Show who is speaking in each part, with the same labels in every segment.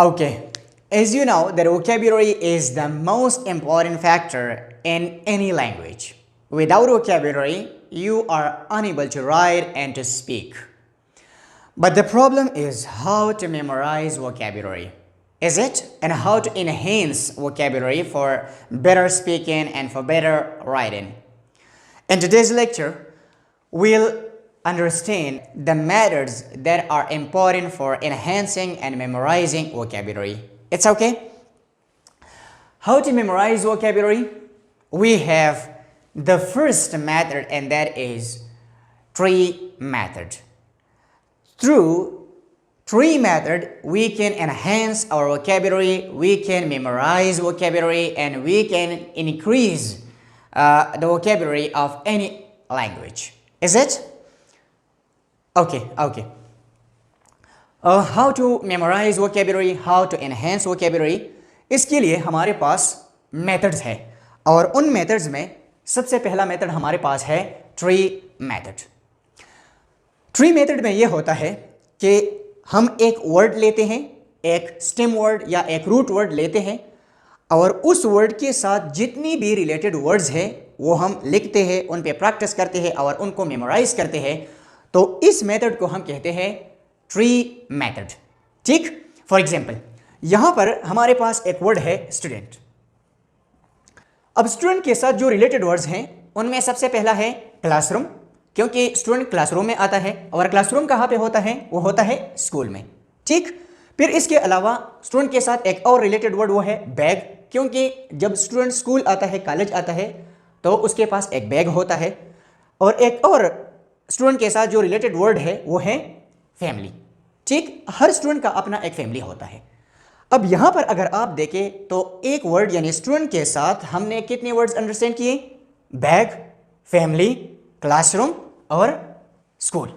Speaker 1: Okay, as you know, the vocabulary is the most important factor in any language. Without vocabulary, you are unable to write and to speak. But the problem is how to memorize vocabulary. Is it? And how to enhance vocabulary for better speaking and for better writing. In today's lecture, we'll understand the methods that are important for enhancing and memorizing vocabulary. It's okay? How to memorize vocabulary? We have the first method, and that is tree method. Through tree method, we can enhance our vocabulary, we can memorize vocabulary, and we can increase the vocabulary of any language. Is it? Okay. How to memorize vocabulary, how to enhance vocabulary, इसके लिए हमारे पास methods है और उन methods में सबसे पहला method हमारे पास है ट्री मेथड। ट्री मेथड में यह होता है कि हम एक वर्ड लेते हैं, एक स्टेम वर्ड या एक रूट वर्ड लेते हैं और उस वर्ड के साथ जितनी भी रिलेटेड वर्ड्स हैं वो हम लिखते हैं, उन पे प्रैक्टिस करते हैं और उनको मेमोराइज करते हैं। तो इस मेथड को हम कहते हैं ट्री मेथड। ठीक, फॉर एग्जाम्पल यहां पर हमारे पास एक वर्ड है स्टूडेंट। अब स्टूडेंट के साथ जो रिलेटेड वर्ड्स हैं उनमें सबसे पहला है क्लासरूम, क्योंकि स्टूडेंट क्लासरूम में आता है और क्लासरूम कहाँ पे होता है? वो होता है स्कूल में। ठीक, फिर इसके अलावा स्टूडेंट के साथ एक और रिलेटेड वर्ड वो है बैग, क्योंकि जब स्टूडेंट स्कूल आता है, कॉलेज आता है तो उसके पास एक बैग होता है। और एक और स्टूडेंट के साथ जो रिलेटेड वर्ड है वो है फैमिली। ठीक, हर स्टूडेंट का अपना एक फैमिली होता है। अब यहां पर अगर आप देखें तो एक वर्ड यानी स्टूडेंट के साथ हमने कितने वर्ड्स अंडरस्टैंड किए? बैग, फैमिली, क्लासरूम और स्कूल।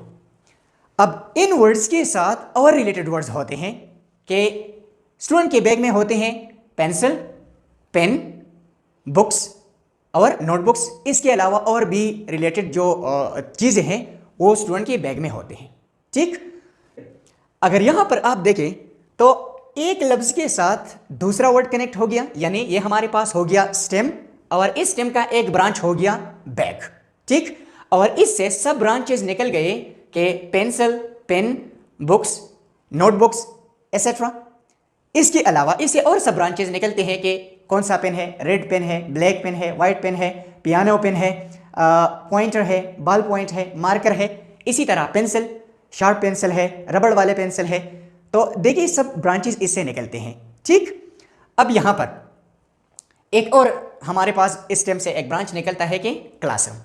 Speaker 1: अब इन वर्ड्स के साथ और रिलेटेड वर्ड्स होते हैं कि स्टूडेंट के बैग में होते हैं पेंसिल, पेन, बुक्स और नोटबुक्स। इसके अलावा और भी रिलेटेड जो चीज़ें हैं वो स्टूडेंट के बैग में होते हैं। ठीक, अगर यहां पर आप देखें तो एक लफ्ज के साथ दूसरा वर्ड कनेक्ट हो गया, यानी ये हमारे पास हो गया स्टेम और इस स्टेम का एक ब्रांच हो गया बैग। ठीक, और इससे सब ब्रांचेस निकल गए कि pencil, pen, books, notebooks etcetera. इसके अलावा इससे और सब ब्रांचेस निकलते हैं कि कौन सा पेन है, रेड पेन है, ब्लैक पेन है, वाइट पेन है, पियानो पेन है, पॉइंटर है, बॉल पॉइंट है, मार्कर है। इसी तरह पेंसिल, शार्प पेंसिल है, रबड़ वाले पेंसिल है। तो देखिए सब ब्रांचेस इससे निकलते हैं। ठीक, अब यहां पर एक और हमारे पास इस स्टेम से एक ब्रांच निकलता है कि क्लासरूम।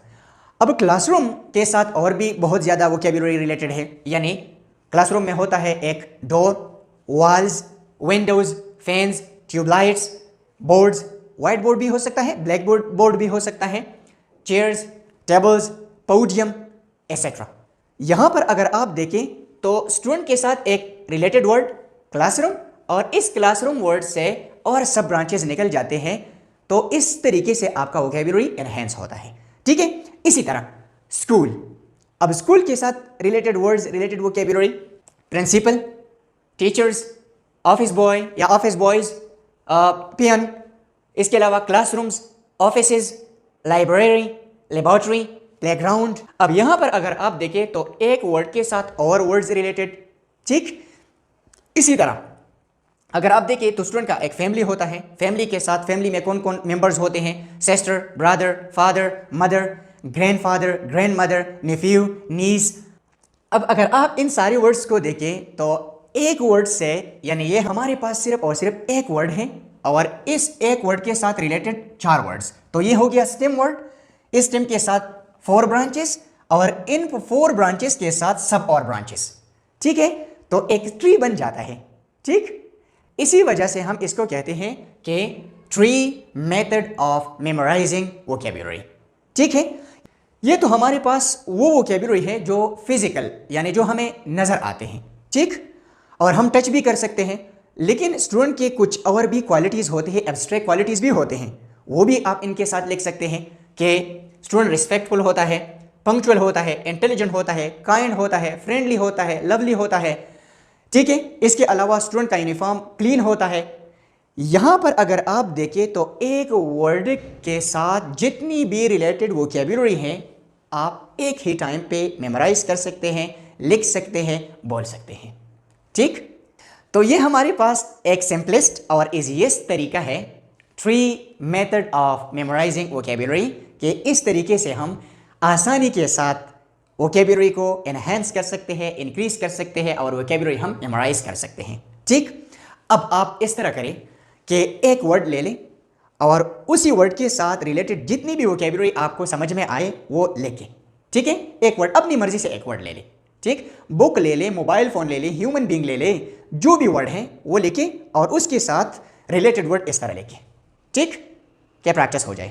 Speaker 1: अब क्लासरूम के साथ और भी बहुत ज़्यादा वोकैब्युलरी रिलेटेड है, यानी क्लासरूम में होता है एक door, walls, Windows, fans, tubelights, boards, white board भी हो सकता है, ब्लैक बोर्ड भी हो सकता है, चेयर्स, टेबल्स, पोडियम एसेट्रा। यहाँ पर अगर आप देखें तो स्टूडेंट के साथ एक रिलेटेड वर्ड क्लासरूम और इस क्लासरूम वर्ड से और सब ब्रांचेस निकल जाते हैं। तो इस तरीके से आपका वोकैब्युलरी एनहेंस होता है। ठीक है, इसी तरह स्कूल। अब स्कूल के साथ related words, related vocabulary principal, teachers, office boy या ऑफिस बॉयज, पियन। इसके अलावा classrooms, offices, library, laboratory, playground. अब यहां पर अगर आप देखें तो एक वर्ड के साथ और वर्ड्स रिलेटेड। ठीक, इसी तरह अगर आप देखें तो स्टूडेंट का एक फैमिली होता है, फैमिली के साथ फैमिली में कौन कौन मेंबर्स होते हैं? Sister, brother, father, mother, grandfather, grandmother, nephew, niece. अब अगर आप इन सारे वर्ड्स को देखें तो एक वर्ड से, यानी ये हमारे पास सिर्फ और सिर्फ एक वर्ड है और इस एक वर्ड के साथ रिलेटेड 4 वर्ड्स। तो ये हो गया स्टेम वर्ड। इस स्टेम के साथ 4 ब्रांचेस और इन 4 ब्रांचेस के साथ सब और ब्रांचेस। ठीक है, तो एक ट्री बन जाता है। ठीक, इसी वजह से हम इसको कहते हैं कि tree method of memorising vocabulary. ठीक है, ये तो हमारे पास वो वोकैब्युलरी है जो फिजिकल, यानी जो हमें नजर आते हैं। ठीक, और हम टच भी कर सकते हैं। लेकिन स्टूडेंट के कुछ और भी क्वालिटीज होते हैं, एब्स्ट्रैक्ट क्वालिटीज भी होते हैं, वो भी आप इनके साथ लिख सकते हैं कि स्टूडेंट रिस्पेक्टफुल होता है, पंक्चुअल होता है, इंटेलिजेंट होता है, काइंड होता है, फ्रेंडली होता है, लवली होता है। ठीक है। इसके अलावा स्टूडेंट का यूनिफॉर्म क्लीन होता है। यहां पर अगर आप देखें तो एक वर्ड के साथ जितनी भी रिलेटेड वोकैब्युलरी है आप एक ही टाइम पे मेमोराइज कर सकते हैं, लिख सकते हैं, बोल सकते हैं। ठीक, तो ये हमारे पास एक सिंपलेस्ट और इजीएस्ट तरीका है, tree method of memorising vocabulary, कि इस तरीके से हम आसानी के साथ वोकैब्युलरी को एनहेंस कर सकते हैं, इंक्रीज कर सकते हैं और वोकैब्युलरी हम मेमोराइज कर सकते हैं। ठीक, अब आप इस तरह करें कि एक वर्ड ले लें और उसी वर्ड के साथ रिलेटेड जितनी भी वोकैब्युलरी आपको समझ में आए वो लेके, ठीक है, एक वर्ड अपनी मर्जी से एक वर्ड ले लें। ठीक, बुक ले लें, मोबाइल फोन ले लें, ह्यूमन बीइंग ले लें, जो भी वर्ड है वो लेके और उसके साथ रिलेटेड वर्ड इस तरह लेके, ठीक, क्या प्रैक्टिस हो जाए।